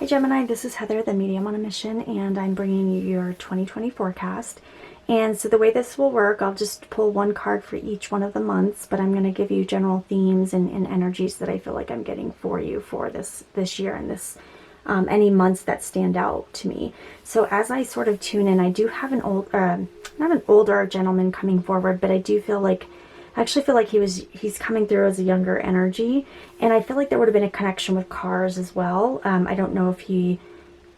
Hi Gemini, this is Heather, the medium on a mission, and I'm bringing you your 2020 forecast. And so the way this will work, I'll just pull one card for each one of the months, but I'm going to give you general themes and energies that I feel like I'm getting for you for this year and this any months that stand out to me. So as I sort of tune in, I do have an not an older gentleman coming forward, but I do feel like I actually feel like he's coming through as a younger energy, and I feel like there would have been a connection with cars as well. I don't know if he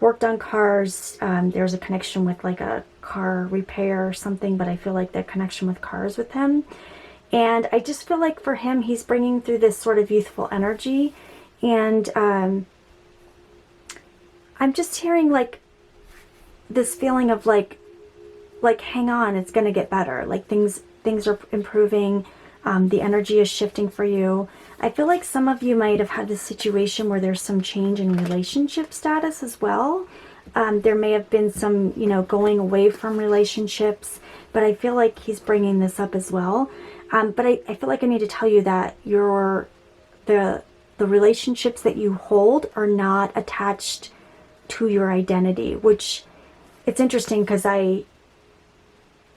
worked on cars. There's a connection with like a car repair or something, but I feel like that connection with cars with him. And I just feel like for him, he's bringing through this sort of youthful energy, and I'm just hearing like this feeling of like hang on, it's gonna get better. Like things are improving. The energy is shifting for you. I feel like some of you might have had this situation where there's some change in relationship status as well. There may have been some, going away from relationships, but I feel like he's bringing this up as well. But I feel like I need to tell you that the relationships that you hold are not attached to your identity, which it's interesting because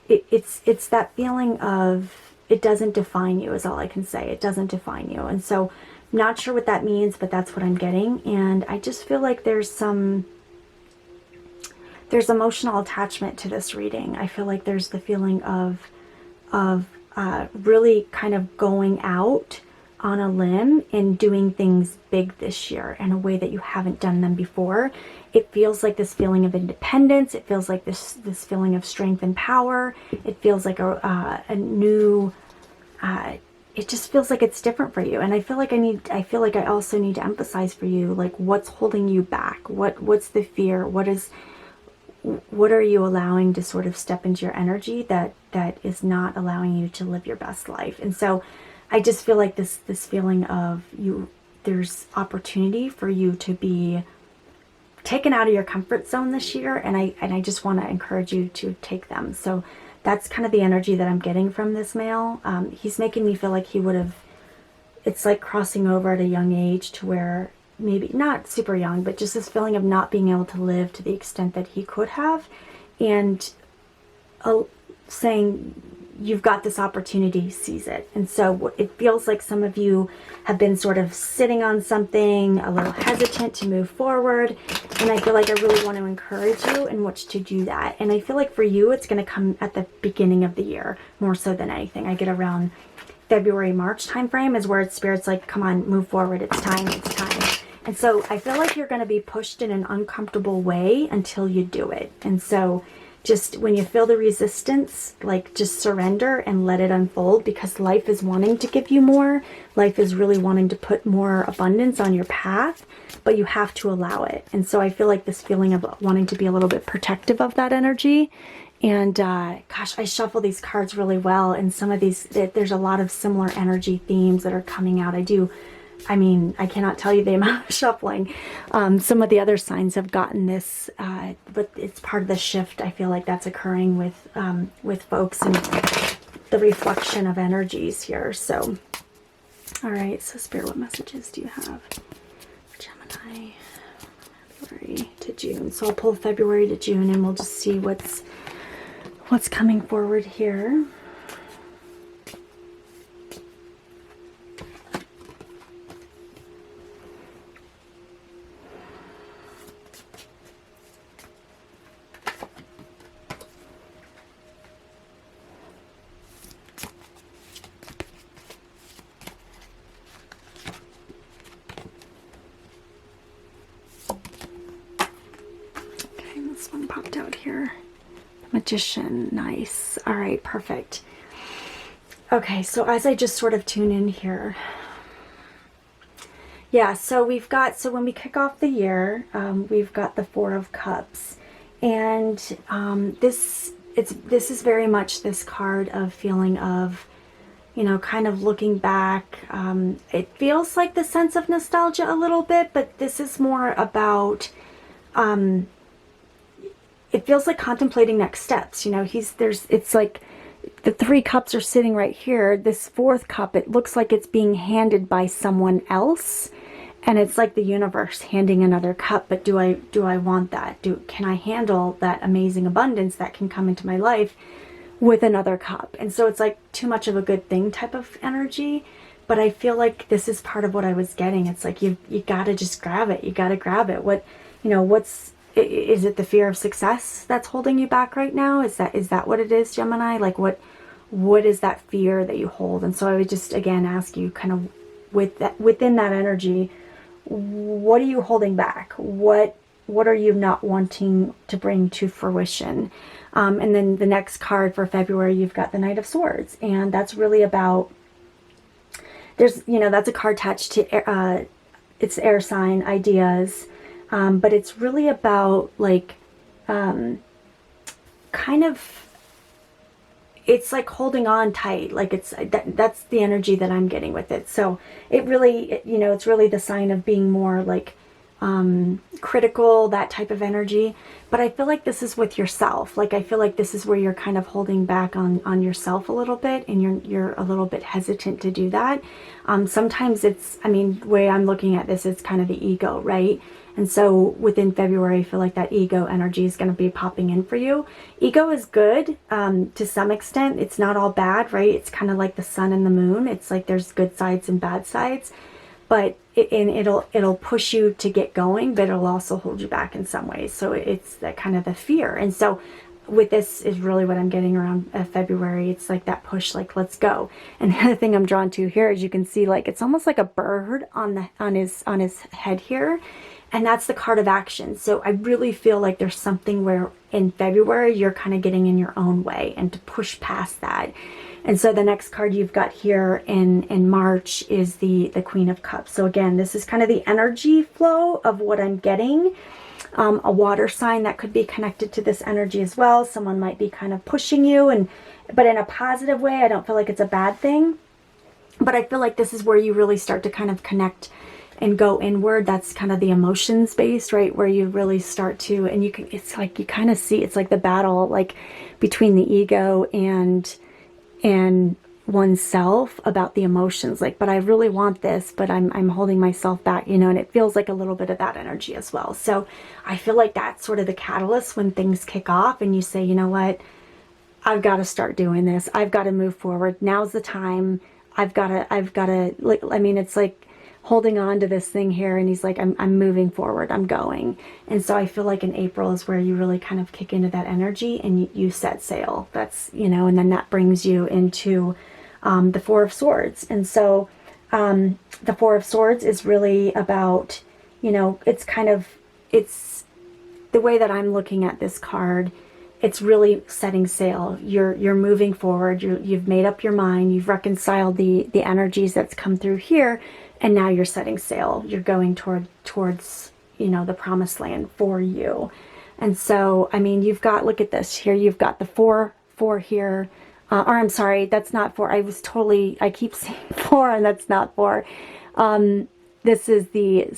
it's that feeling of it doesn't define you is all I can say. It doesn't define you. And so I'm not sure what that means, but that's what I'm getting. And I just feel like there's emotional attachment to this reading. I feel like there's the feeling of really kind of going out on a limb and doing things big this year in a way that you haven't done them before. It feels like this feeling of independence. It feels like this feeling of strength and power. It feels like a new, it just feels like it's different for you. And I feel like I also need to emphasize for you, like, what's holding you back? What's the fear? What are you allowing to sort of step into your energy that is not allowing you to live your best life? And so I just feel like this feeling of there's opportunity for you to be taken out of your comfort zone this year, and I just want to encourage you to take them. So that's kind of the energy that I'm getting from this male. He's making me feel like it's like crossing over at a young age to where maybe not super young, but just this feeling of not being able to live to the extent that he could have, and saying, you've got this opportunity, seize it. And so it feels like some of you have been sort of sitting on something, a little hesitant to move forward. And I feel like I really want to encourage you in which to do that. And I feel like for you, it's going to come at the beginning of the year, more so than anything. I get around February, March timeframe is where Spirit's like, come on, move forward. It's time. It's time. And so I feel like you're going to be pushed in an uncomfortable way until you do it. And so just when you feel the resistance, like just surrender and let it unfold, because life is wanting to give you more. Life is really wanting to put more abundance on your path, but you have to allow it. And so I feel like this feeling of wanting to be a little bit protective of that energy. And gosh, I shuffle these cards really well. And some of these, there's a lot of similar energy themes that are coming out. I cannot tell you the amount of shuffling. Some of the other signs have gotten this, but it's part of the shift. I feel like that's occurring with folks and the reflection of energies here. So, all right. So, Spirit, what messages do you have for Gemini, February to June? So I'll pull February to June, and we'll just see what's coming forward here. This one popped out here. Magician, nice. All right, perfect. Okay, so as I just sort of tune in here, yeah, so when we kick off the year, we've got the Four of Cups, and this is very much this card of feeling of, kind of looking back. It feels like the sense of nostalgia a little bit, but this is more about it feels like contemplating next steps. It's like the three cups are sitting right here. This fourth cup, it looks like it's being handed by someone else. And it's like the universe handing another cup, but do I want that? Can I handle that amazing abundance that can come into my life with another cup? And so it's like too much of a good thing type of energy. But I feel like this is part of what I was getting. It's like you gotta just grab it. You gotta grab it. What, you know, is it the fear of success that's holding you back right now? Is that what it is, Gemini? Like what is that fear that you hold? And so I would just again ask you, kind of within that energy, what are you holding back? What are you not wanting to bring to fruition? And then the next card for February, you've got the Knight of Swords, and that's really about, that's a card attached to it's air sign ideas, but it's really about like kind of, it's like holding on tight, like that's the energy that I'm getting with it. So it really, it's really the sign of being more like critical, that type of energy. But I feel like this is with yourself. Like I feel like this is where you're kind of holding back on yourself a little bit, and you're a little bit hesitant to do that. Sometimes it's, the way I'm looking at this, it's kind of the ego, right? And so within February, I feel like that ego energy is going to be popping in for you. Ego is good to some extent. It's not all bad, right? It's kind of like the sun and the moon. It's like there's good sides and bad sides, but it'll push you to get going, but it'll also hold you back in some ways. So it's that kind of the fear. And so with this is really what I'm getting around February. It's like that push, like, let's go. And the other thing I'm drawn to here is you can see, like, it's almost like a bird on his head here. And that's the card of action. So I really feel like there's something where in February you're kind of getting in your own way, and to push past that. And so the next card you've got here in March is the Queen of Cups. So again, this is kind of the energy flow of what I'm getting. A water sign that could be connected to this energy as well. Someone might be kind of pushing you, but in a positive way. I don't feel like it's a bad thing. But I feel like this is where you really start to kind of connect and go inward. That's kind of the emotions based, right? Where you really start to, and it's like you kind of see, it's like the battle like between the ego and oneself about the emotions, like, but I really want this, but I'm holding myself back, and it feels like a little bit of that energy as well. So I feel like that's sort of the catalyst when things kick off and you say, you know what, I've got to start doing this. I've got to move forward. Now's the time. I've got to, like, it's like holding on to this thing here, and he's like, I'm moving forward, I'm going. And so I feel like in April is where you really kind of kick into that energy and you set sail. That's, and then that brings you into the Four of Swords. And so the Four of Swords is really about, it's the way that I'm looking at this card. It's really setting sail. You're moving forward. You've made up your mind. You've reconciled the energies that's come through here, and now you're setting sail. You're going towards the promised land for you. And so you've got, look at this here. You've got the four here. Or I'm sorry, that's not four. I keep saying four, and that's not four. This is the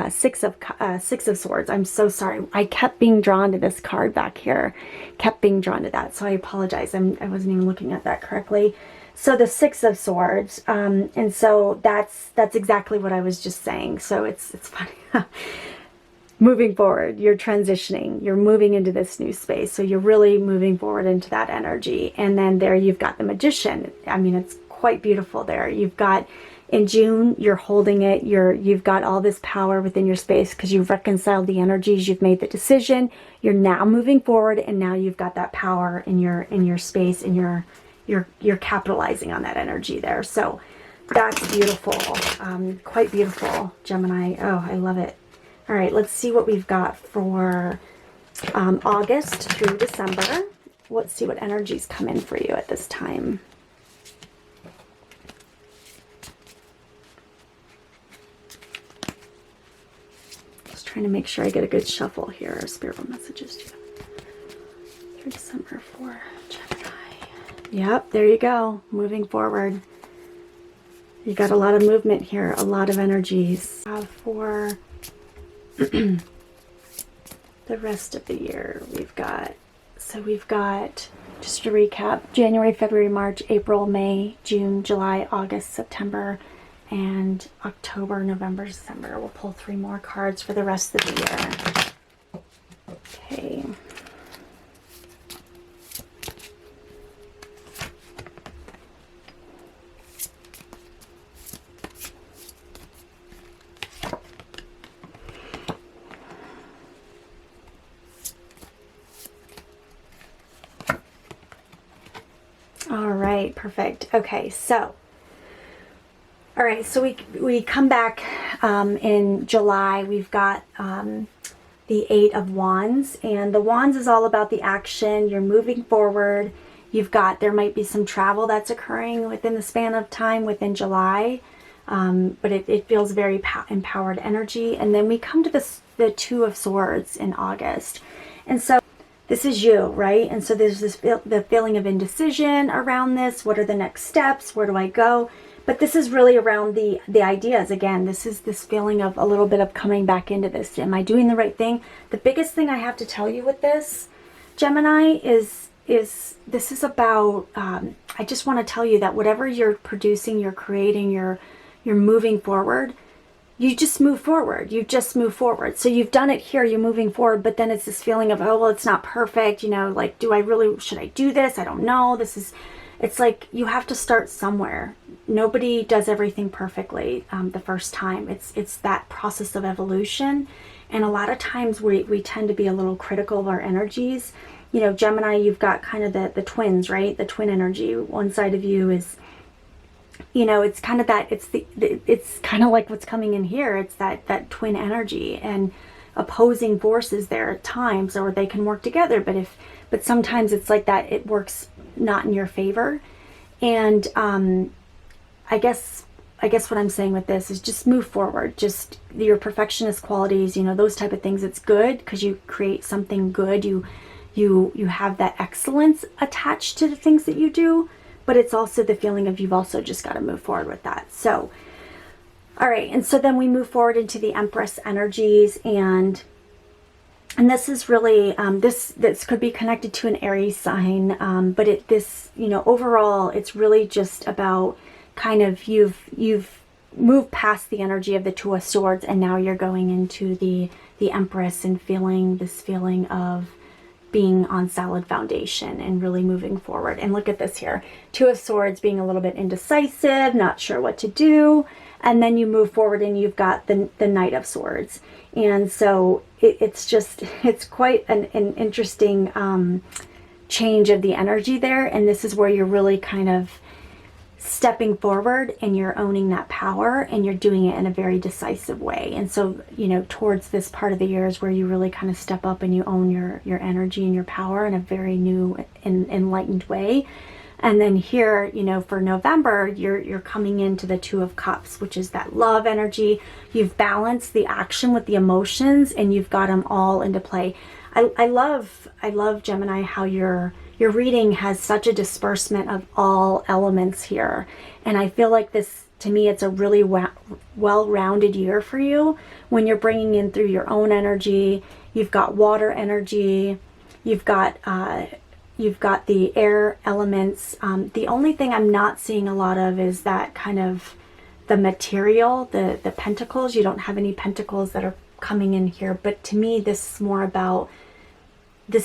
Six of Swords. I'm so sorry. I kept being drawn to this card back here. Kept being drawn to that. So I apologize. I wasn't even looking at that correctly. So the Six of Swords. And so that's exactly what I was just saying. So it's funny. Moving forward, you're transitioning, you're moving into this new space. So you're really moving forward into that energy. And then there you've got the Magician. It's quite beautiful there. You've got, in June, you're holding it. You've got all this power within your space because you've reconciled the energies. You've made the decision. You're now moving forward, and now you've got that power in your space, and you're capitalizing on that energy there. So that's beautiful. Quite beautiful, Gemini. Oh, I love it. All right, let's see what we've got for August through December. Let's see what energies come in for you at this time. Just trying to make sure I get a good shuffle here. Spiritual messages through December for Gemini. Yep, there you go. Moving forward. You got a lot of movement here, a lot of energies. For the rest of the year, we've got, just to recap, January, February, March, April, May, June, July, August, September, and October, November, December. We'll pull 3 more cards for the rest of the year. Okay. All right, perfect. Okay, so, all right, so we come back in July. We've got the 8 of Wands, and the Wands is all about the action. You're moving forward. There might be some travel that's occurring within the span of time within July, but it feels very empowered energy. And then we come to the 2 of Swords in August, and so this is you, right? And so there's the feeling of indecision around this. What are the next steps? Where do I go? But this is really around the ideas. Again, this is this feeling of a little bit of coming back into this. Am I doing the right thing? The biggest thing I have to tell you with this, Gemini, is this is about, I just want to tell you that whatever you're producing, you're creating, you're moving forward, you just move forward. You just move forward. So you've done it here, you're moving forward, but then it's this feeling of, oh, well, it's not perfect. You know, like, should I do this? I don't know. It's like you have to start somewhere. Nobody does everything perfectly the first time. It's that process of evolution. And a lot of times we tend to be a little critical of our energies. You know, Gemini, you've got kind of the twins, right? The twin energy. One side of you is, you know, it's kind of that, it's kind of like what's coming in here. It's that twin energy and opposing forces there at times, or they can work together. But sometimes it's like that, it works not in your favor. And I guess what I'm saying with this is just move forward. Just your perfectionist qualities, you know, those type of things. It's good because you create something good. You have that excellence attached to the things that you do. But it's also the feeling of you've also just got to move forward with that. So, all right. And so then we move forward into the Empress energies, and this is really, this could be connected to an Aries sign. But you know, overall, it's really just about kind of, you've moved past the energy of the 2 of Swords, and now you're going into the Empress and feeling this feeling of being on solid foundation and really moving forward. And look at this here, 2 of Swords being a little bit indecisive, not sure what to do. And then you move forward and you've got the Knight of Swords. And so it's quite an interesting change of the energy there. And this is where you're really kind of stepping forward and you're owning that power, and you're doing it in a very decisive way. And so, you know, towards this part of the year is where you really kind of step up and you own your energy and your power in a very new and enlightened way. And then here, you know, for November, you're coming into the 2 of Cups, which is that love energy. You've balanced the action with the emotions, and you've got them all into play. I love Gemini, how your reading has such a disbursement of all elements here. And I feel like this, to me, it's a really well-rounded year for you when you're bringing in through your own energy. You've got water energy. You've got the air elements. The only thing I'm not seeing a lot of is that kind of the material, the pentacles. You don't have any pentacles that are coming in here. But to me, this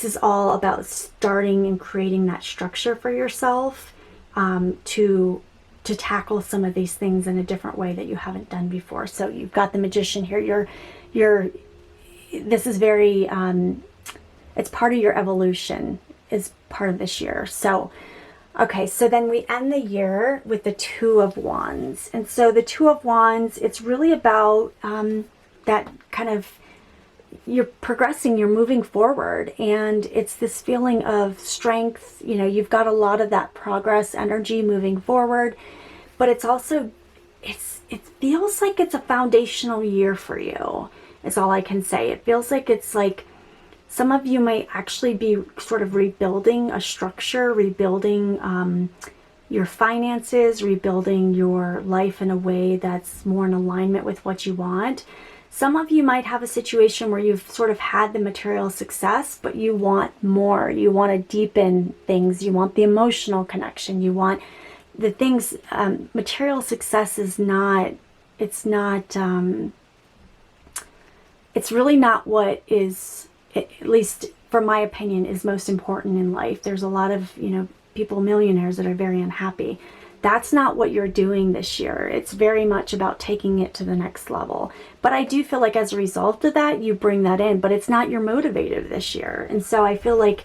is all about starting and creating that structure for yourself to tackle some of these things in a different way that you haven't done before. So you've got the Magician here. This is very, it's part of your evolution, is part of this year. So, okay, so then we end the year with the 2 of Wands. And so the 2 of Wands, it's really about that kind of, you're progressing, you're moving forward, and it's this feeling of strength. You know, you've got a lot of that progress energy moving forward, but it's also, it feels like it's a foundational year for you, is all I can say. It feels like it's like some of you might actually be sort of rebuilding a structure, rebuilding your finances, rebuilding your life in a way that's more in alignment with what you want. Some of you might have a situation where you've sort of had the material success, but you want more. You want to deepen things. You want the emotional connection. You want the things, material success is not, it's not, it's really not what is, at least from my opinion, is most important in life. There's a lot of, you know, people, millionaires, that are very unhappy. That's not what you're doing this year. It's very much about taking it to the next level. But I do feel like as a result of that, you bring that in, but it's not your motivator this year. And so I feel like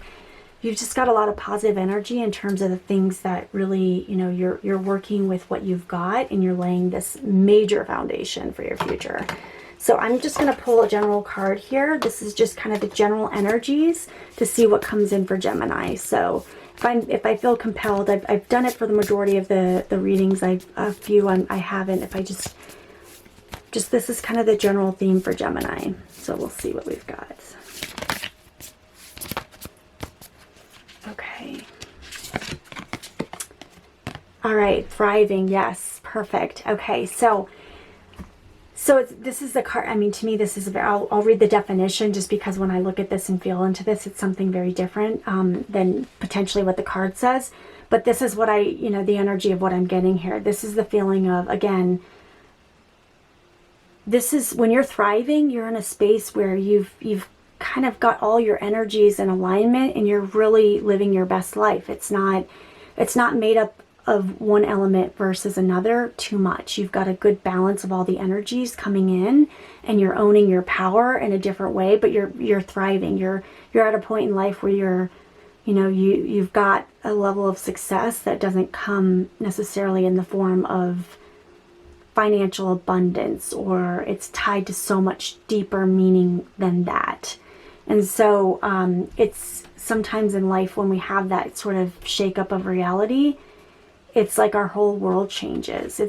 you've just got a lot of positive energy in terms of the things that really, you know, you're working with what you've got, and you're laying this major foundation for your future. So I'm just going to pull a general card here. This is just kind of the general energies to see what comes in for Gemini. So if I feel compelled, I've done it for the majority of the readings. A few I haven't. If I just this is kind of the general theme for Gemini. So we'll see what we've got. Okay. All right, thriving. Yes, perfect. Okay, so this is the card. I mean, to me, this is, I'll read the definition, just because when I look at this and feel into this, it's something very different than potentially what the card says. But this is what you know, the energy of what I'm getting here. This is the feeling of, again, this is when you're thriving, you're in a space where you've kind of got all your energies in alignment, and you're really living your best life. It's not made up of one element versus another too much. You've got a good balance of all the energies coming in, and you're owning your power in a different way, but you're thriving. You're at a point in life where you've got a level of success that doesn't come necessarily in the form of financial abundance, or it's tied to so much deeper meaning than that. And so it's sometimes in life when we have that sort of shakeup of reality, it's like our whole world changes.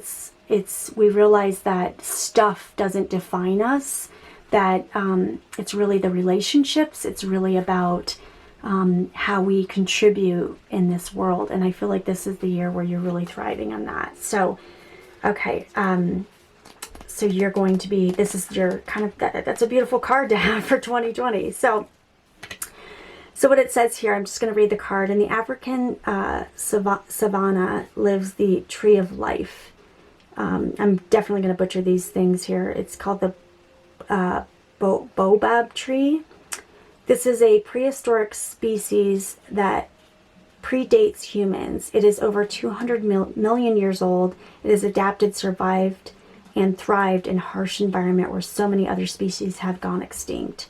We realize that stuff doesn't define us, that it's really the relationships. It's really about how we contribute in this world. And I feel like this is the year where you're really thriving on that. So, okay. So you're going to be, this is your kind of, that's a beautiful card to have for 2020. So what it says here, I'm just going to read the card. In the African savanna lives the tree of life. I'm definitely going to butcher these things here. It's called the baobab tree. This is a prehistoric species that predates humans. It is over 200 million years old. It has adapted, survived, and thrived in harsh environment where so many other species have gone extinct.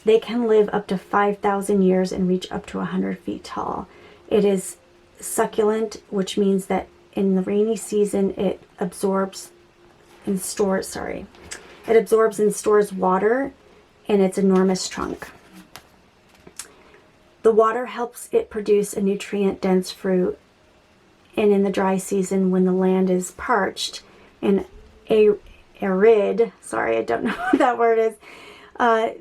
They can live up to 5,000 years and reach up to 100 feet tall. It is succulent, which means that in the rainy season it absorbs and stores water in its enormous trunk. The water helps it produce a nutrient-dense fruit, and in the dry season, when the land is parched and arid, sorry, I don't know what that word is,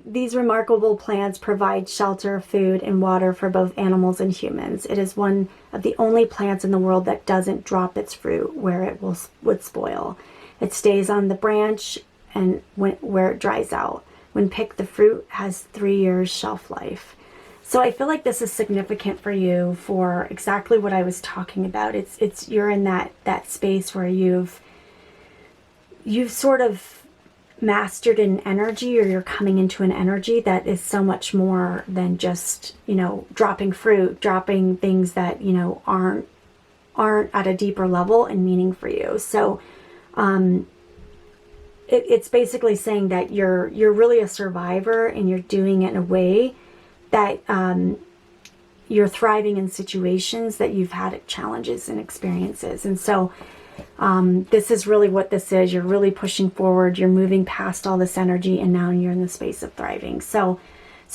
these remarkable plants provide shelter, food, and water for both animals and humans. It is one of the only plants in the world that doesn't drop its fruit where it would spoil. It stays on the branch and where it dries out. When picked, the fruit has 3 years shelf life. So I feel like this is significant for you for exactly what I was talking about. You're in that space where you've sort of mastered an energy, or you're coming into an energy that is so much more than just, dropping fruit, dropping things that, aren't at a deeper level and meaning for you. So it's basically saying that you're really a survivor, and you're doing it in a way that you're thriving in situations that you've had challenges and experiences. And so this is really what this is. You're really pushing forward. You're moving past all this energy, and now you're in the space of thriving. So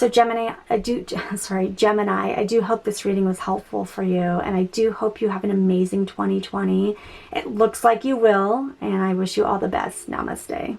Gemini, I do hope this reading was helpful for you, and I do hope you have an amazing 2020. It looks like you will, and I wish you all the best. Namaste.